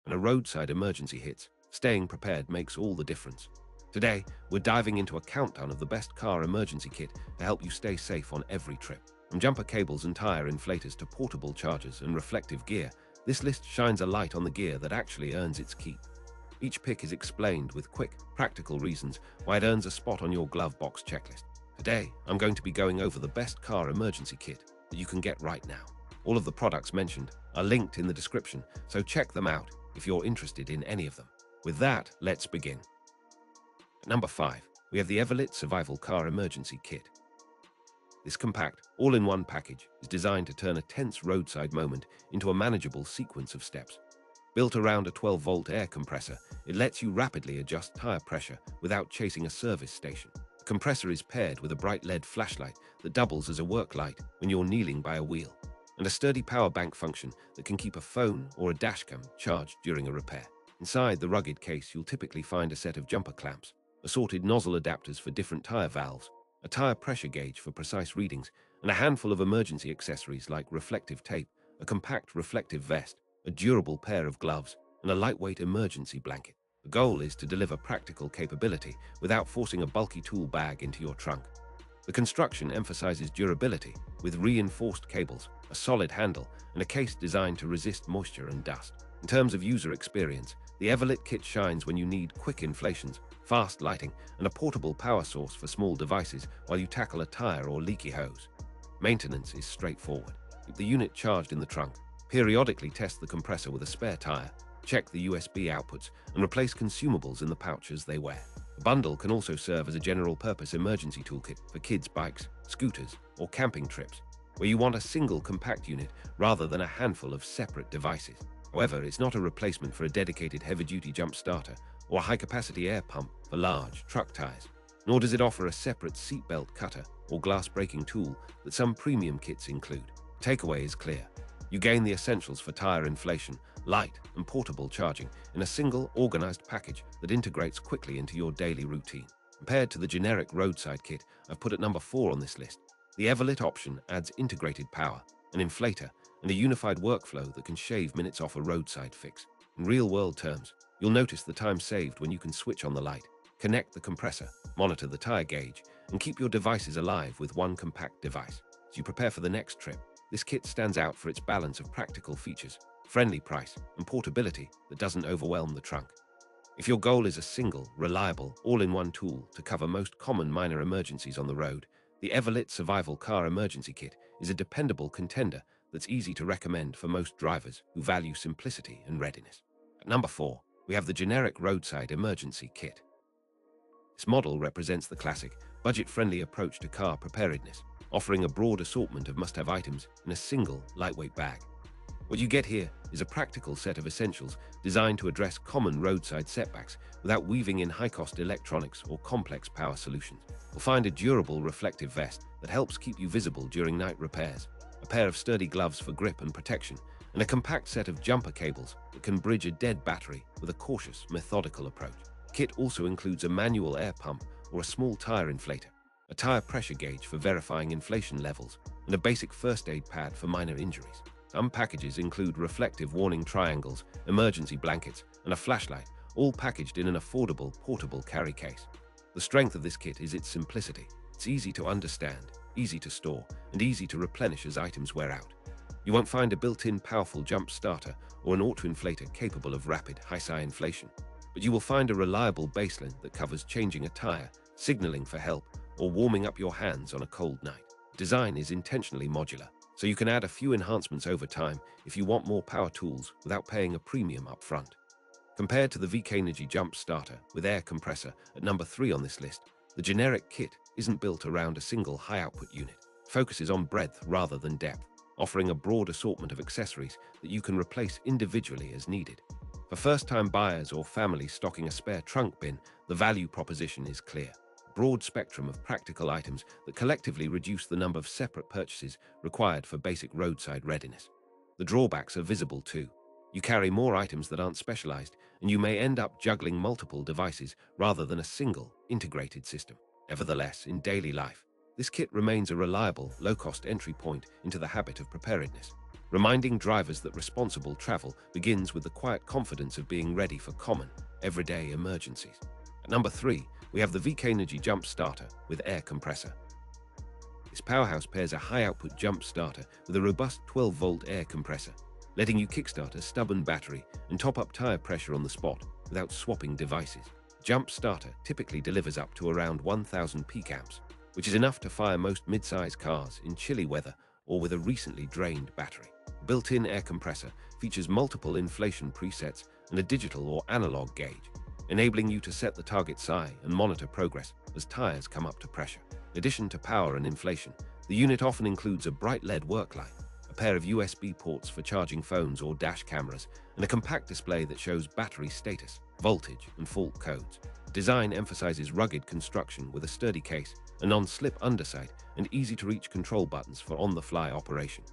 and a roadside emergency hits, staying prepared makes all the difference. Today, we're diving into a countdown of the best car emergency kit to help you stay safe on every trip. From jumper cables and tire inflators to portable chargers and reflective gear, this list shines a light on the gear that actually earns its keep. Each pick is explained with quick, practical reasons why it earns a spot on your glove box checklist. Today, I'm going to be going over the best car emergency kit that you can get right now. All of the products mentioned are linked in the description, so check them out if you're interested in any of them. With that, let's begin. At number 5, we have the Everlit Survival Car Emergency Kit. This compact, all-in-one package is designed to turn a tense roadside moment into a manageable sequence of steps. Built around a 12-volt air compressor, it lets you rapidly adjust tire pressure without chasing a service station. The compressor is paired with a bright LED flashlight that doubles as a work light when you're kneeling by a wheel, and a sturdy power bank function that can keep a phone or a dashcam charged during a repair. Inside the rugged case, you'll typically find a set of jumper clamps, assorted nozzle adapters for different tire valves, a tire pressure gauge for precise readings, and a handful of emergency accessories like reflective tape, a compact reflective vest, a durable pair of gloves, and a lightweight emergency blanket. The goal is to deliver practical capability without forcing a bulky tool bag into your trunk. The construction emphasizes durability with reinforced cables, a solid handle, and a case designed to resist moisture and dust. In terms of user experience, the Everlit kit shines when you need quick inflations, fast lighting, and a portable power source for small devices while you tackle a tire or leaky hose. Maintenance is straightforward. Keep the unit charged in the trunk, periodically test the compressor with a spare tire, check the USB outputs, and replace consumables in the pouch as they wear. The bundle can also serve as a general-purpose emergency toolkit for kids' bikes, scooters, or camping trips, where you want a single compact unit rather than a handful of separate devices. However, it's not a replacement for a dedicated heavy-duty jump starter or a high-capacity air pump for large truck tires, nor does it offer a separate seatbelt cutter or glass-breaking tool that some premium kits include. The takeaway is clear. You gain the essentials for tire inflation, light, and portable charging in a single, organized package that integrates quickly into your daily routine. Compared to the generic roadside kit I've put at number 4 on this list, the Everlit option adds integrated power, an inflator, and a unified workflow that can shave minutes off a roadside fix. In real-world terms, you'll notice the time saved when you can switch on the light, connect the compressor, monitor the tire gauge, and keep your devices alive with one compact device. As you prepare for the next trip, this kit stands out for its balance of practical features, friendly price, and portability that doesn't overwhelm the trunk. If your goal is a single, reliable, all-in-one tool to cover most common minor emergencies on the road, the Everlit Survival Car Emergency Kit is a dependable contender that's easy to recommend for most drivers who value simplicity and readiness. At number 4, we have the Generic Roadside Emergency Kit. This model represents the classic, budget-friendly approach to car preparedness, offering a broad assortment of must-have items in a single, lightweight bag. What you get here is a practical set of essentials designed to address common roadside setbacks without weaving in high-cost electronics or complex power solutions. You'll find a durable reflective vest that helps keep you visible during night repairs, a pair of sturdy gloves for grip and protection, and a compact set of jumper cables that can bridge a dead battery with a cautious, methodical approach. The kit also includes a manual air pump or a small tire inflator, a tire pressure gauge for verifying inflation levels, and a basic first aid pad for minor injuries. Some packages include reflective warning triangles, emergency blankets, and a flashlight, all packaged in an affordable, portable carry case. The strength of this kit is its simplicity. It's easy to understand, easy to store, and easy to replenish as items wear out. You won't find a built-in powerful jump starter or an auto-inflator capable of rapid, high-SI inflation, but you will find a reliable baseline that covers changing a tire, signaling for help, or warming up your hands on a cold night. Design is intentionally modular, so you can add a few enhancements over time if you want more power tools without paying a premium up front. Compared to the VCANENERGY Jump Starter with Air Compressor at number 3 on this list, the generic kit isn't built around a single high-output unit. It focuses on breadth rather than depth, offering a broad assortment of accessories that you can replace individually as needed. For first-time buyers or families stocking a spare trunk bin, the value proposition is clear. A broad spectrum of practical items that collectively reduce the number of separate purchases required for basic roadside readiness. The drawbacks are visible too. You carry more items that aren't specialized, and you may end up juggling multiple devices rather than a single, integrated system. Nevertheless, in daily life, this kit remains a reliable, low-cost entry point into the habit of preparedness. reminding drivers that responsible travel begins with the quiet confidence of being ready for common, everyday emergencies. At number 3, we have the VCANENERGY Jump Starter with Air Compressor. This powerhouse pairs a high-output jump starter with a robust 12-volt air compressor, letting you kickstart a stubborn battery and top up tire pressure on the spot without swapping devices. Jump Starter typically delivers up to around 1000 peak amps, which is enough to fire most mid-size cars in chilly weather or with a recently drained battery. Built-in air compressor features multiple inflation presets and a digital or analog gauge, enabling you to set the target SI and monitor progress as tires come up to pressure. In addition to power and inflation, the unit often includes a bright LED work light, a pair of USB ports for charging phones or dash cameras, and a compact display that shows battery status, voltage, and fault codes. Design emphasizes rugged construction with a sturdy case, a non-slip underside, and easy-to-reach control buttons for on-the-fly operation.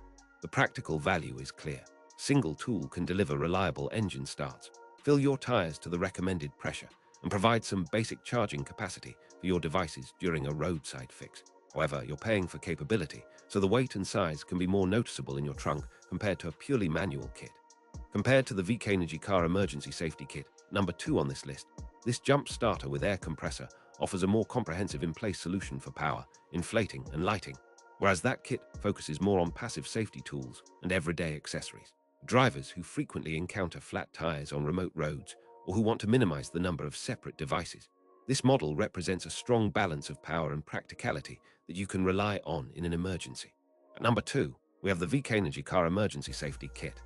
The practical value is clear. Single tool can deliver reliable engine starts, fill your tires to the recommended pressure, and provide some basic charging capacity for your devices during a roadside fix. However, you're paying for capability, so the weight and size can be more noticeable in your trunk compared to a purely manual kit. Compared to the VCANENERGY Car Emergency Safety Kit, number 2 on this list, this jump starter with air compressor offers a more comprehensive in-place solution for power, inflating, and lighting, whereas that kit focuses more on passive safety tools and everyday accessories. Drivers who frequently encounter flat tires on remote roads or who want to minimize the number of separate devices, this model represents a strong balance of power and practicality that you can rely on in an emergency. At number 2, we have the VCANENERGY Car Emergency Safety Kit.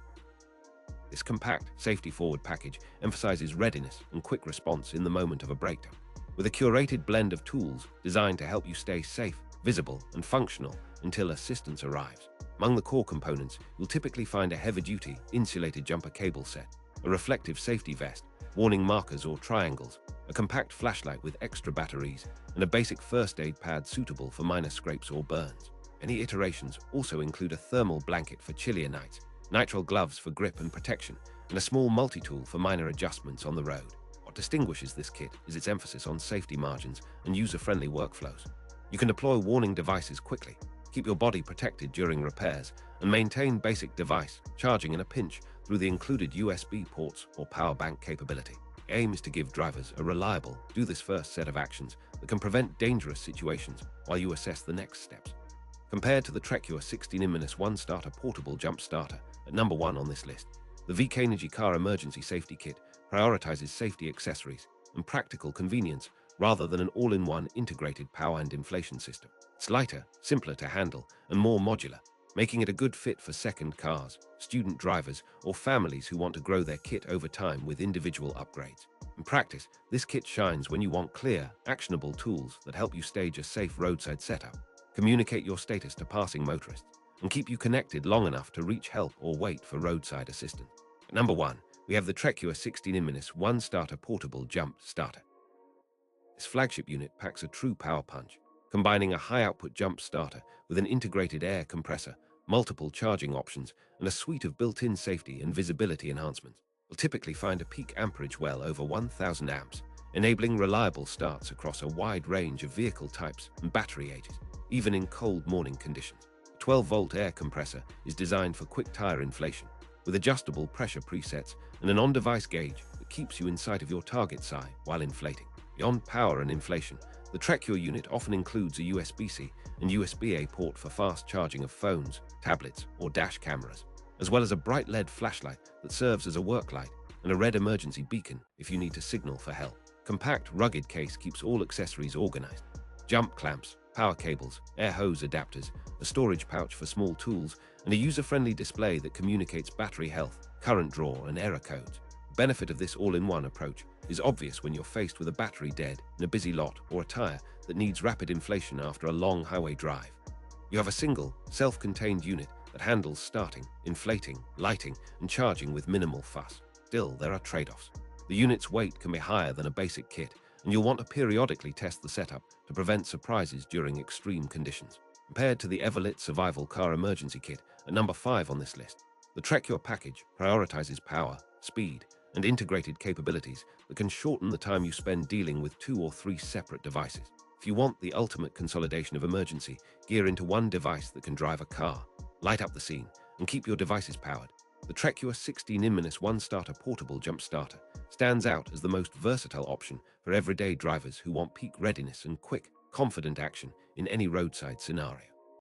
This compact, safety-forward package emphasizes readiness and quick response in the moment of a breakdown, with a curated blend of tools designed to help you stay safe, visible, and functional until assistance arrives. Among the core components, you'll typically find a heavy-duty, insulated jumper cable set, a reflective safety vest, warning markers or triangles, a compact flashlight with extra batteries, and a basic first aid pad suitable for minor scrapes or burns. Many iterations also include a thermal blanket for chillier nights, nitrile gloves for grip and protection, and a small multi-tool for minor adjustments on the road. What distinguishes this kit is its emphasis on safety margins and user-friendly workflows. You can deploy warning devices quickly, keep your body protected during repairs, and maintain basic device charging in a pinch through the included USB ports or power bank capability. The aim is to give drivers a reliable, do-this-first set of actions that can prevent dangerous situations while you assess the next steps. Compared to the TREKURE 16-in-1 starter portable jump starter at number 1 on this list, the VCANENERGY Car Emergency Safety Kit prioritizes safety accessories and practical convenience rather than an all-in-one integrated power and inflation system. It's lighter, simpler to handle, and more modular, making it a good fit for second cars, student drivers, or families who want to grow their kit over time with individual upgrades. In practice, this kit shines when you want clear, actionable tools that help you stage a safe roadside setup, communicate your status to passing motorists, and keep you connected long enough to reach help or wait for roadside assistance. At number 1, we have the TREKURE 16-in-1 starter portable jump starter. This flagship unit packs a true power punch, combining a high-output jump starter with an integrated air compressor, multiple charging options, and a suite of built-in safety and visibility enhancements. You'll typically find a peak amperage well over 1000 amps, enabling reliable starts across a wide range of vehicle types and battery ages, even in cold morning conditions. The 12-volt air compressor is designed for quick tire inflation, with adjustable pressure presets and an on-device gauge that keeps you in sight of your target SI while inflating. Beyond power and inflation, the TREKURE unit often includes a USB-C and USB-A port for fast charging of phones, tablets, or dash cameras, as well as a bright LED flashlight that serves as a work light and a red emergency beacon if you need to signal for help. Compact, rugged case keeps all accessories organized. Jump clamps, power cables, air hose adapters, a storage pouch for small tools, and a user-friendly display that communicates battery health, current draw, and error codes. The benefit of this all-in-one approach is obvious when you're faced with a battery dead in a busy lot or a tire that needs rapid inflation after a long highway drive. You have a single, self-contained unit that handles starting, inflating, lighting, and charging with minimal fuss. Still, there are trade-offs. The unit's weight can be higher than a basic kit, and you'll want to periodically test the setup to prevent surprises during extreme conditions. Compared to the Everlit Survival Car Emergency Kit at number 5 on this list, the TREKURE package prioritizes power, speed, and integrated capabilities that can shorten the time you spend dealing with 2 or 3 separate devices. If you want the ultimate consolidation of emergency gear into one device that can drive a car, light up the scene, and keep your devices powered. The TREKURE 16-in-1 one-starter portable jump starter stands out as the most versatile option for everyday drivers who want peak readiness and quick, confident action in any roadside scenario.